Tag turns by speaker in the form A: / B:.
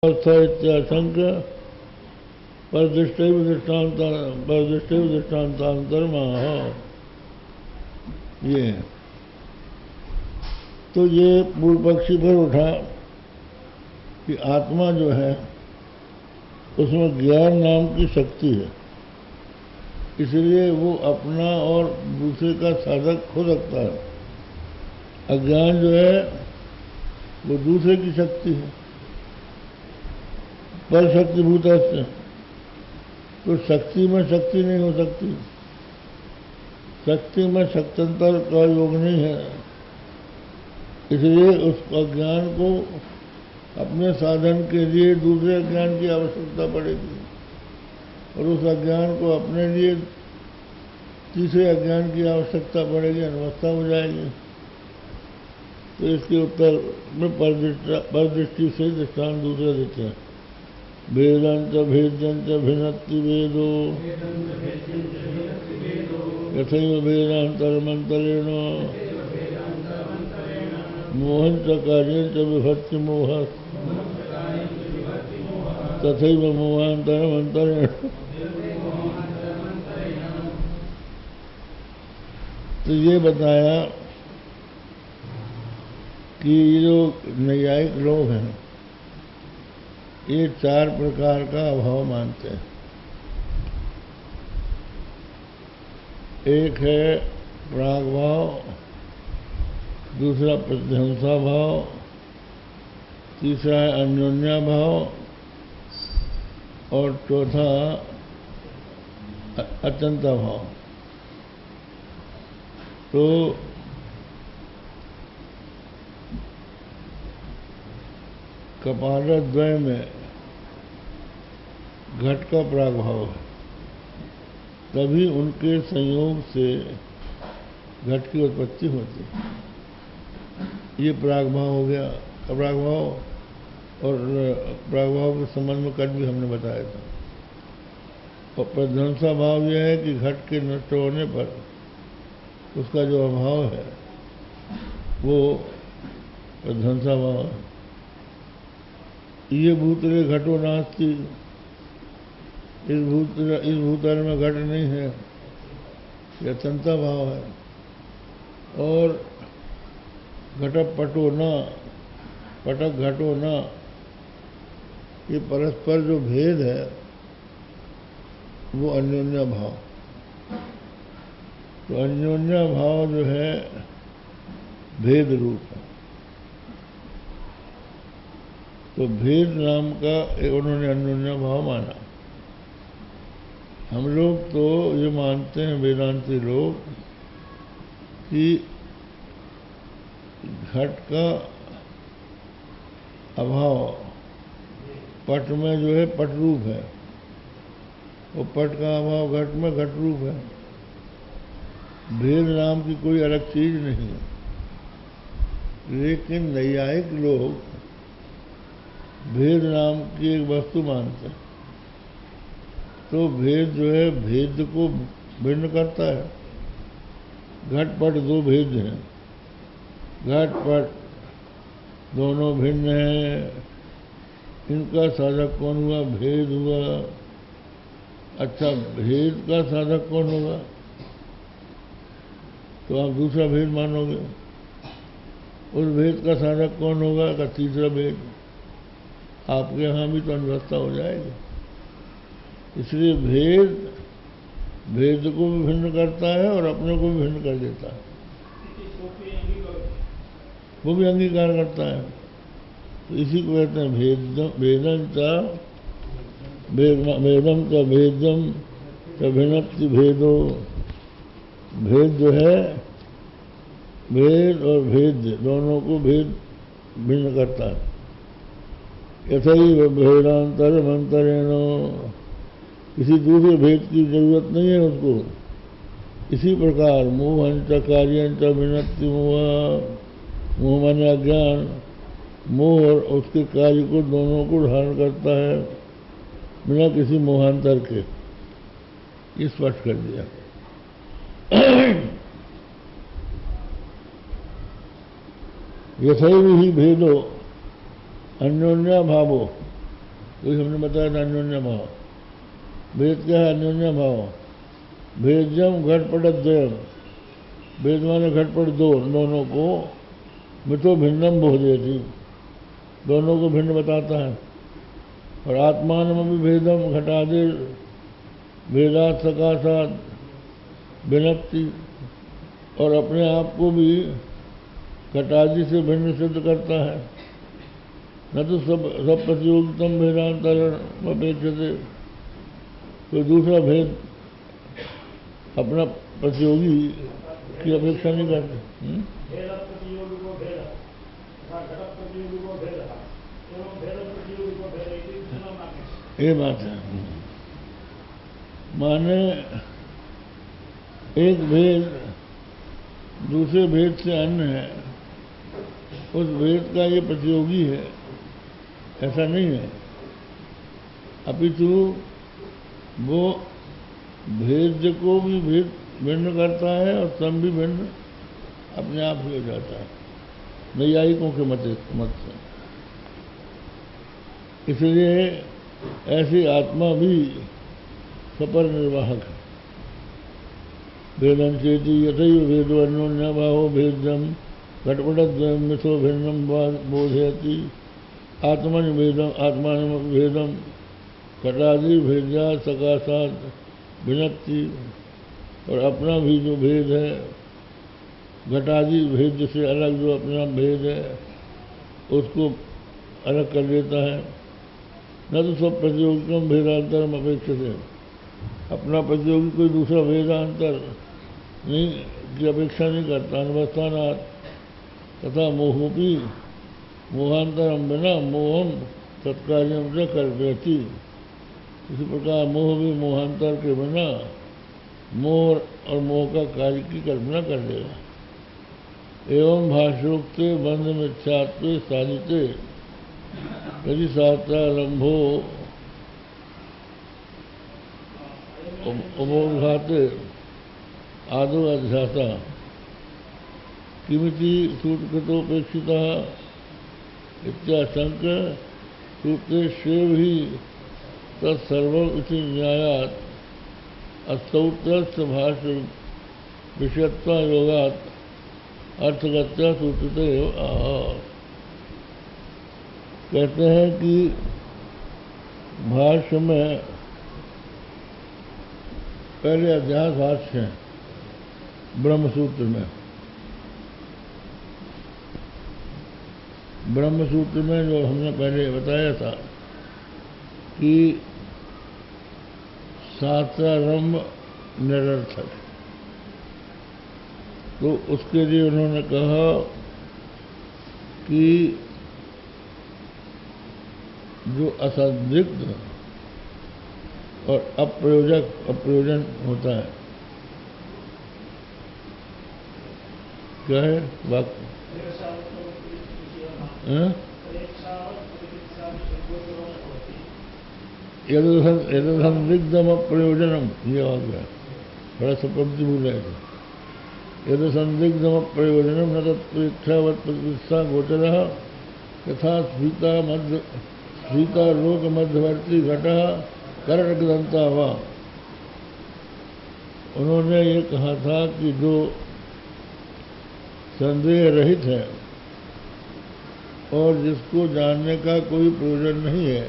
A: इत्याशंक्य परदृष्टैव दृष्टांतांतरमा। ये तो ये पूर्व पक्षी पर उठा कि आत्मा जो है उसमें ज्ञान नाम की शक्ति है, इसलिए वो अपना और दूसरे का साधक हो सकता है। अज्ञान जो है वो दूसरे की शक्ति है, पर शक्तिभूत है, तो शक्ति में शक्ति नहीं हो सकती। शक्ति में शक्त्यंतर का योग नहीं है, इसलिए उस अज्ञान को अपने साधन के लिए दूसरे अज्ञान की आवश्यकता पड़ेगी, और उस अज्ञान को अपने लिए तीसरे अज्ञान की आवश्यकता पड़ेगी, अनवस्था हो जाएगी। तो इसके उत्तर में परदृष्टि से दृष्टांत दूसरे देते हैं। वेदांत भेद्यंत भिन्नति वेदो यथैव वेदांतरमंतरेण मोहंच कार्यंच विभक्ति मोह तथैव मोहांतरमंतरेण। तो ये बताया कि ये जो नैयायिक लोग हैं ये चार प्रकार का अभाव मानते हैं। एक है प्राग भाव, दूसरा प्रध्वंसा भाव, तीसरा है अन्योन्या भाव, और चौथा अत्यंता भाव। तो कपालद्वय में घट का प्रागभाव है, तभी उनके संयोग से घट की उत्पत्ति होती है। ये प्रागभाव हो गया। प्रागभाव और प्रागभाव के संबंध में कल भी हमने बताया था। और प्रध्वंसा भाव यह है कि घट के नष्ट होने पर उसका जो अभाव है वो प्रध्वंसा भाव है। ये भूतले घटो नास्ति, इस भूतल में घट नहीं है, यह अत्यंता भाव है। और घटक पटो न, पटक घटो न, ये परस्पर जो भेद है वो अन्योन्या भाव। तो अन्योन्या भाव जो है भेद रूप है। तो भेद नाम का उन्होंने अन्योन्या भाव माना। हम लोग तो ये मानते हैं वेदांती लोग कि घट का अभाव पट में जो है पट रूप है, वो पट का अभाव घट में घट रूप है। भेद नाम की कोई अलग चीज नहीं है। लेकिन नैयायिक लोग भेद नाम की एक वस्तु मानते हैं। तो भेद जो है भेद को भिन्न करता है। घट पट दो भेद हैं, घट पट दोनों भिन्न हैं, इनका साधक कौन हुआ? भेद हुआ। अच्छा, भेद का साधक कौन होगा? तो आप दूसरा भेद मानोगे। उस भेद का साधक कौन होगा? का तीसरा भेद। आपके यहाँ भी तो अनवस्था हो जाएगी। इसलिए भेद को भी भिन्न करता है और अपने को भी भिन्न कर देता है, वो भी अंगीकार करता है। तो इसी को कहते हैं भेदम च भेदम च भिन्नति भेदो। भेद जो है, भेद और भेद दोनों को भेद भिन्न करता है। यथैव भेदांतरमंतरेण, किसी दूसरे भेद की जरूरत नहीं है उसको। इसी प्रकार मोहंच कार्यंच भिन्नति मोह, मोह माने अज्ञान, मोह और उसके कार्य को दोनों को धारण करता है बिना किसी मोहांतर के। ये स्पष्ट कर दिया। यथैव ही भेदो अन्योन्या भावो, वही हमने बताया था अन्योन्य भाव। भेद क्या है? अन्योन्य भाव। भेदजम घटपटद्वयम, भेद माने घटपट दो, दोनों को मितो भिन्नम बोधयति, दोनों को भिन्न बताता है। और आत्मान भी भेदम घटादि भेदात सकाशात विनप्ति, और अपने आप को भी घटादि से भिन्न सिद्ध करता है। न तो सब प्रतियोगितम भेदांतरण अपेक्षते, कोई दूसरा भेद अपना प्रतियोगी की अपेक्षा नहीं करते। ये बात है। माने एक भेद दूसरे भेद से अन्य है, उस भेद का ये प्रतियोगी है, ऐसा नहीं है। अपितु वो भेद को भी भेद भिन्न करता है और स्वयं भी भिन्न अपने आप ही हो जाता है, नैयायिकों के मत से। इसलिए ऐसी आत्मा भी सपर निर्वाहक है। भेदम चेति यथैव भेदो अन्योन्य भावो भेदम घटपटद्वयम मिथो भिन्नम बोधयति, आत्मन भेदम आत्मान भेदम घटादि भेद्या सकाशात विनक्ति, और अपना भी जो भेद है घटादि भेद से अलग जो अपना भेद है उसको अलग कर देता है। न तो सब प्रतियोगितम भेदांतरम अपेक्षते, अपना प्रतियोगी कोई दूसरा भेदांतर नहीं की अपेक्षा नहीं करता। अनवस्थानात् तथा मोहोपी मोहांतरम बिना मोहम तत्कार्यम से कल्पयति, इसी प्रकार मोह भी मोहांतर के बिना मोह और मोह का कार्य की कल्पना कर देगा। एवं भाष्योक्ते बंध मिथ्यात्वे साधिते यदि शास्त्रारंभो उपोघाते आदो अध्यासा किमिति सूत्रकृतोपेक्षितः इत्याशंक सूत्रे शेव ही तत्सर्वम् इति न्यायात् अस्तौत्रस्य भाष्य विषयत्वा योगात् अर्थगत्या सूत्रते आह। कहते हैं कि भाष्य में पहले अध्यास भाष्य है ब्रह्मसूत्र में। ब्रह्मसूत्र में जो हमने पहले बताया था कि शास्त्रारंभ निरर्थक, तो उसके लिए उन्होंने कहा कि जो असंदिग्ध और अप्रयोजन होता है, क्या है वाक्य? यदसंदिग्धम अप्रयोजनम, ये आ गया, बड़ा सपंक्ति भूल रहे थे। यदसंदिग्धम अप्रयोजनम न तत्प्रेक्षावत प्रतिष्ठा गोचरः यथा स्वीता लोक मध्यवर्ती घटा करदंता हुआ। उन्होंने ये कहा था कि जो संदेह रहित है और जिसको जानने का कोई प्रयोजन नहीं है,